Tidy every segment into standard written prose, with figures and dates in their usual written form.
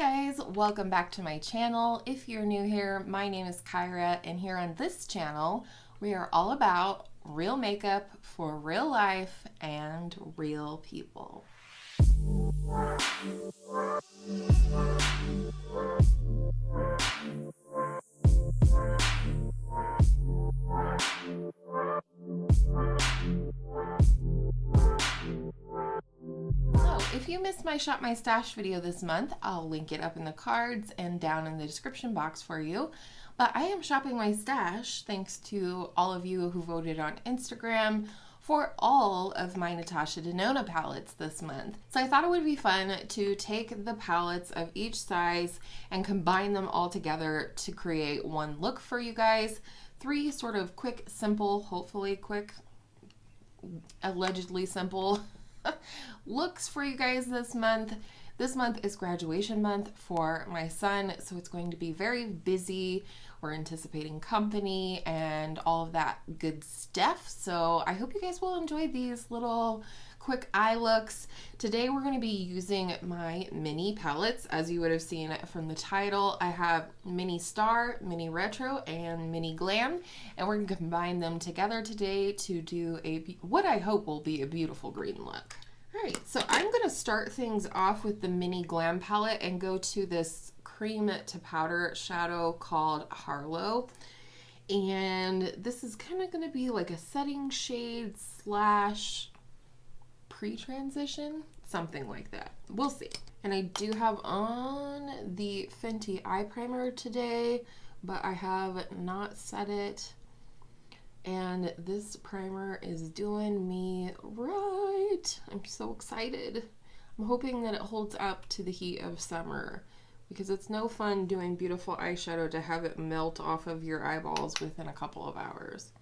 guys, welcome back to my channel. If you're new here, my name is Kyra, and here on this channel we are all about real makeup for real life and real people. If you missed my Shop My Stash video this month, I'll link it up in the cards and down in the description box for you. But I am shopping my stash thanks to all of you who voted on Instagram for all of my Natasha Denona palettes this month. So I thought it would be fun to take the palettes of each size and combine them all together to create one look for you guys. 3 sort of quick, simple, hopefully quick, allegedly simple looks for you guys this month. This month is graduation month for my son, so it's going to be very busy. We're anticipating company and all of that good stuff. So I hope you guys will enjoy these little quick eye looks. Today we're going to be using my mini palettes. As you would have seen from the title, I have Mini Star, Mini Retro, and Mini Glam, and we're going to combine them together today to do what I hope will be a beautiful green look. Alright, so I'm going to start things off with the Mini Glam palette and go to this cream to powder shadow called Harlow. And this is kind of going to be like a setting shade slash pre-transition, something like that. We'll see. And I do have on the Fenty eye primer today, but I have not set it. And this primer is doing me right. I'm so excited. I'm hoping that it holds up to the heat of summer, because it's no fun doing beautiful eyeshadow to have it melt off of your eyeballs within a couple of hours.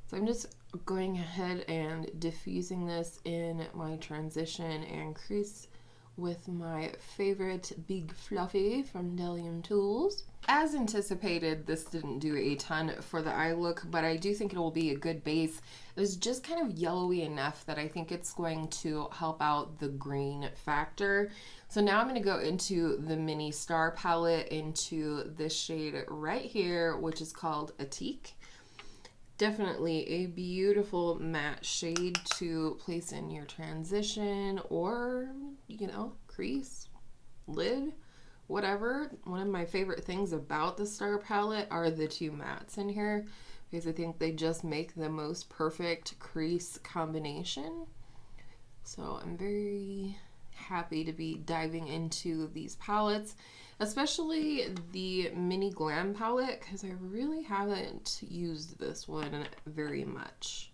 So I'm just going ahead and diffusing this in my transition and crease with my favorite Big Fluffy from Delium Tools. As anticipated, this didn't do a ton for the eye look, but I do think it will be a good base. It was just kind of yellowy enough that I think it's going to help out the green factor. So now I'm going to go into the Mini Star palette into this shade right here, which is called Atique. Definitely a beautiful matte shade to place in your transition or, you know, crease, lid, whatever. One of my favorite things about the Star palette are the 2 mattes in here, because I think they just make the most perfect crease combination. So I'm very happy to be diving into these palettes, especially the Mini Glam palette, because I really haven't used this one very much.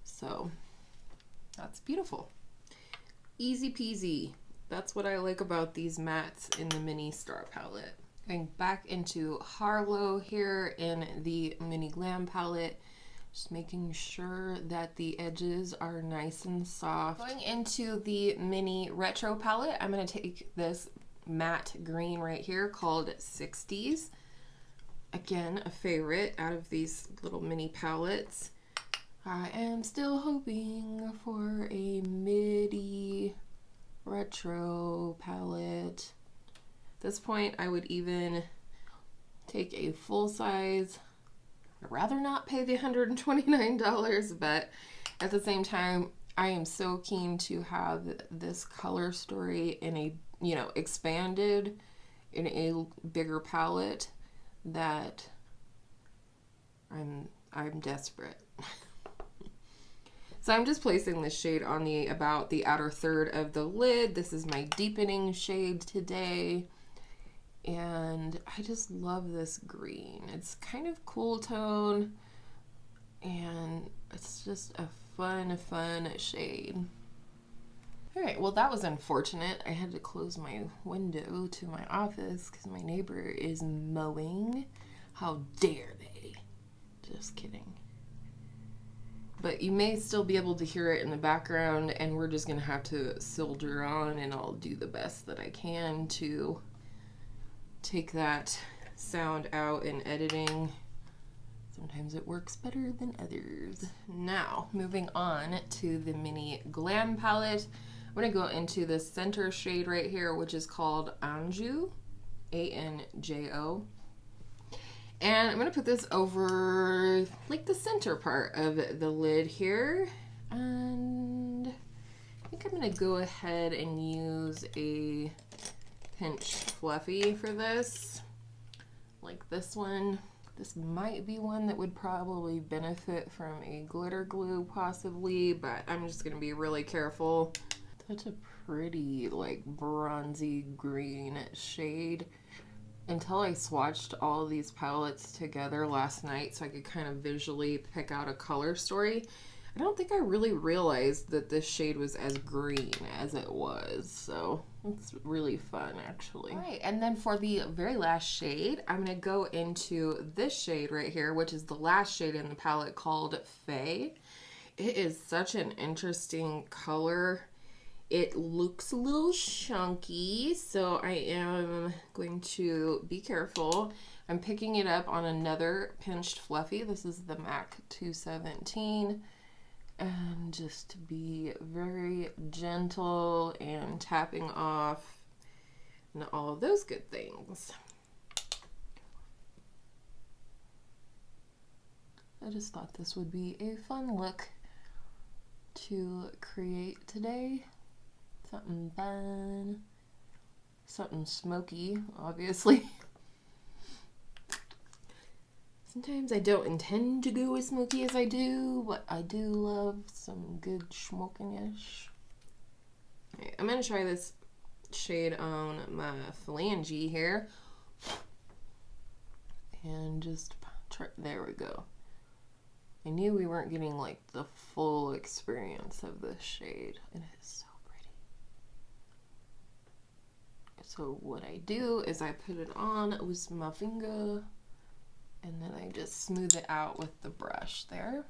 So that's beautiful. Easy peasy. That's what I like about these mattes in the Mini Star palette. Going back into Harlow here in the Mini Glam palette, just making sure that the edges are nice and soft. Going into the Mini Retro palette, I'm going to take this matte green right here called 60s. Again, a favorite out of these little mini palettes. I am still hoping for a midi retro palette. At this point, I would even take a full size. I'd rather not pay the $129, but at the same time, I am so keen to have this color story in a, you know, expanded in a bigger palette that I'm desperate. So I'm just placing this shade on about the outer third of the lid. This is my deepening shade today. And I just love this green. It's kind of cool tone, and it's just a fun shade. Alright, well that was unfortunate. I had to close my window to my office because my neighbor is mowing. How dare they? Just kidding. But you may still be able to hear it in the background, and we're just going to have to soldier on, and I'll do the best that I can to take that sound out in editing. Sometimes it works better than others. Now, moving on to the Mini Glam palette. I'm going to go into the center shade right here, which is called Anjo, A-N-J-O. And I'm going to put this over like the center part of the lid here. And I think I'm going to go ahead and use a pinch fluffy for this, like this one. This might be one that would probably benefit from a glitter glue possibly, but I'm just going to be really careful. Such a pretty like bronzy green shade. Until I swatched all these palettes together last night so I could kind of visually pick out a color story, I don't think I really realized that this shade was as green as it was. So it's really fun actually. All right, and then for the very last shade, I'm going to go into this shade right here, which is the last shade in the palette, called Fey. It is such an interesting color. It looks a little chunky, so I am going to be careful. I'm picking it up on another pinched fluffy. This is the MAC 217. And just be very gentle and tapping off and all of those good things. I just thought this would be a fun look to create today. Something fun, something smoky, obviously. Sometimes I don't intend to go as smoky as I do, but I do love some good smokiness. Right, I'm going to try this shade on my phalange here. And just try, there we go. I knew we weren't getting like the full experience of this shade. It is so pretty. So what I do is I put it on with my finger and then I just smooth it out with the brush there.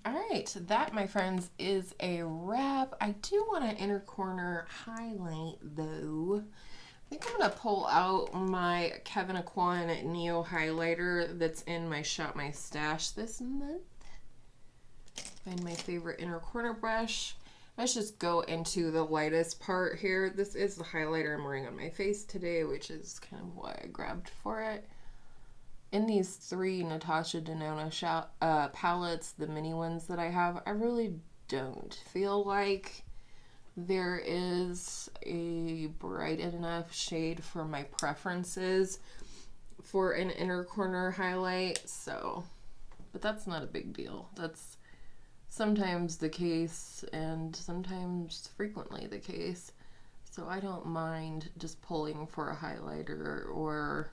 All right, that, my friends, is a wrap. I do want an inner corner highlight though. I think I'm gonna pull out my Kevyn Aucoin Neo highlighter that's in my Shop My Stash this month. Find my favorite inner corner brush. Let's just go into the lightest part here. This is the highlighter I'm wearing on my face today, which is kind of why I grabbed for it. In these three Natasha Denona palettes, the mini ones that I have, I really don't feel like there is a bright enough shade for my preferences for an inner corner highlight. So, but that's not a big deal. That's sometimes the case and sometimes frequently the case. So I don't mind just pulling for a highlighter or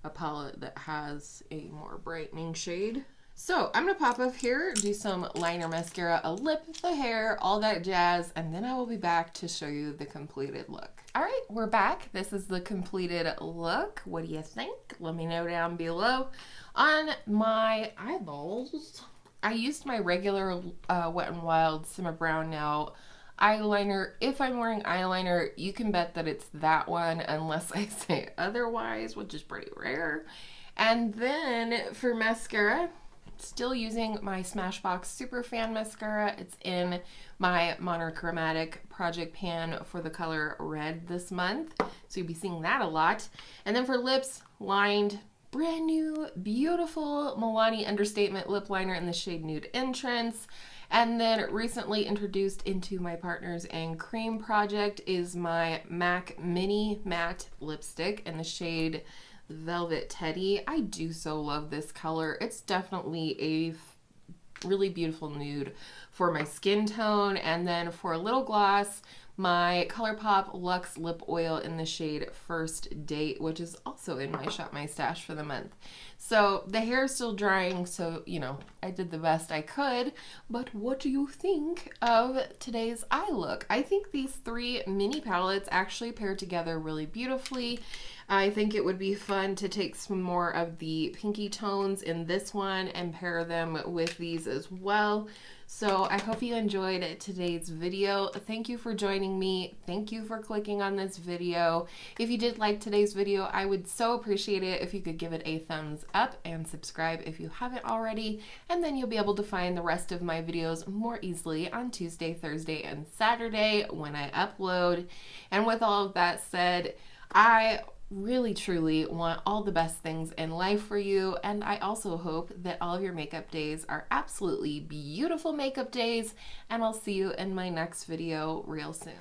a palette that has a more brightening shade. So I'm gonna pop up here, do some liner, mascara, a lip, the hair, all that jazz, and then I will be back to show you the completed look. All right, we're back. This is the completed look. What do you think? Let me know down below. On my eyeballs, I used my regular Wet n Wild Simmer Brown Now eyeliner. If I'm wearing eyeliner, you can bet that it's that one unless I say otherwise, which is pretty rare. And then for mascara, still using my Smashbox Superfan mascara. It's in my monochromatic project pan for the color red this month, so you'll be seeing that a lot. And then for lips, lined brand new beautiful Milani Understatement lip liner in the shade Nude Entrance. And then recently introduced into my Partners and Cream project is my MAC Mini Matte Lipstick in the shade Velvet Teddy. I do so love this color. It's definitely a really beautiful nude for my skin tone. And then for a little gloss, my ColourPop Luxe Lip Oil in the shade First Date, which is also in my Shop My Stash for the month. So the hair is still drying, so, you know, I did the best I could. But what do you think of today's eye look? I think these three mini palettes actually pair together really beautifully. I think it would be fun to take some more of the pinky tones in this one and pair them with these as well. So I hope you enjoyed today's video. Thank you for joining me. Thank you for clicking on this video. If you did like today's video, I would so appreciate it if you could give it a thumbs up and subscribe if you haven't already. And then you'll be able to find the rest of my videos more easily on Tuesday, Thursday, and Saturday when I upload. And with all of that said, I really truly want all the best things in life for you, and I also hope that all of your makeup days are absolutely beautiful makeup days, and I'll see you in my next video real soon.